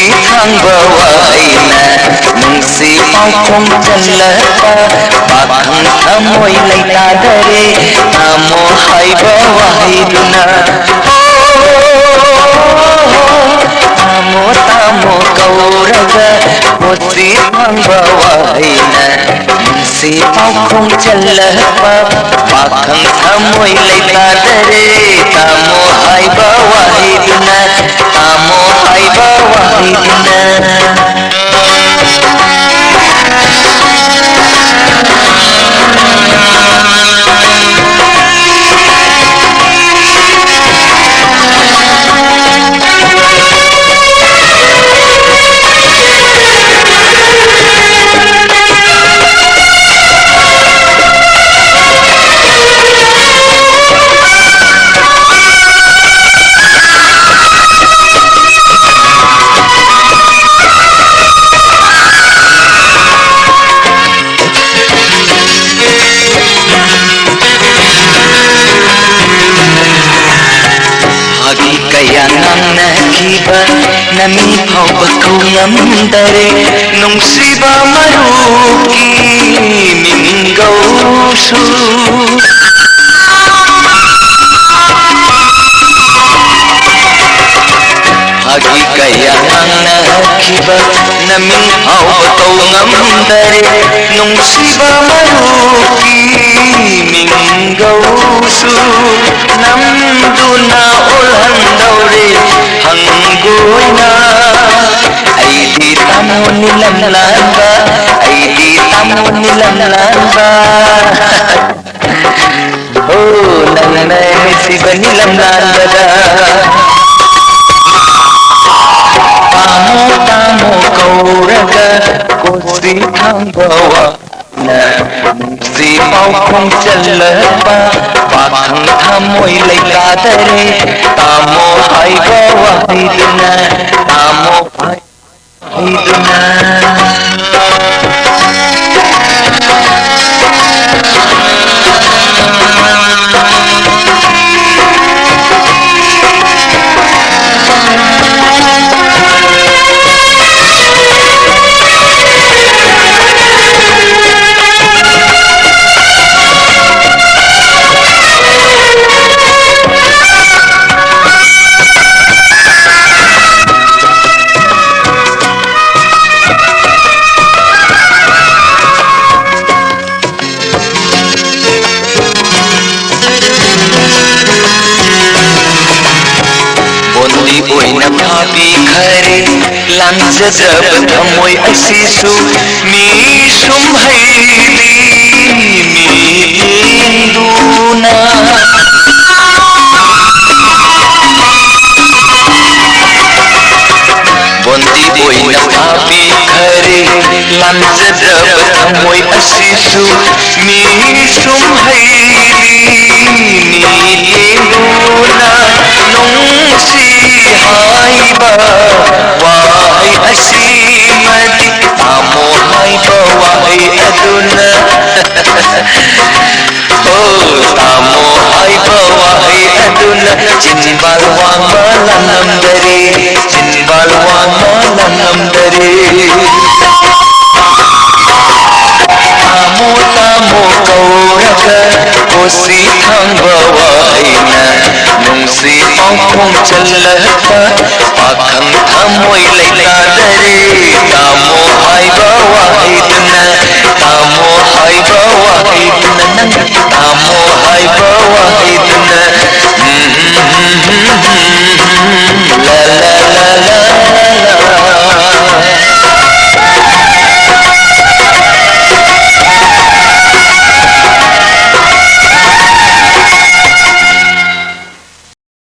थांबा वाइना नुंसी पाखों चलता पाखं थमोई लैता दरे तामो हाइबा वाहिदुना तामो तामो कौरगा कोसी थांबा वाइना नुंसी पाखों चलता पाखं थमोई लैता दरे तामो हाइबा वाहिदुना तामो हाइबा वाहिदुना नमी फाउबखौ ngамdare nungsiba maruki miningausu hagi kaya angnakiba nami faubakau ngамdare nungsiba maruki miningausu namduna ulhandaure hanggoina aidi tamu nilam lamba aidi tamu nilam lamba oh nanna si banilam lamba tamu tamu kauraga kosi thangbawa na si paukong chalapa pakhang thamoi laika dare tamo haiba wahiduna tamo hiduna lanjadab thamoi asisu mi sum haidi mi induna bondi boina papi khare lanjadab thamoi asisu mi sum haidi mi induna nungsi haiba asimadi tamo haiba wahi aduna oh tamo haiba wahi aduna jinbal wang malanam dare jinbal wang malanam dare tamo tamo kauraga kosi thangba waina nungsi paukong chalapa pakhang thamoi laika dare tamo haiba wahiduna tamo haiba wahiduna nang tamo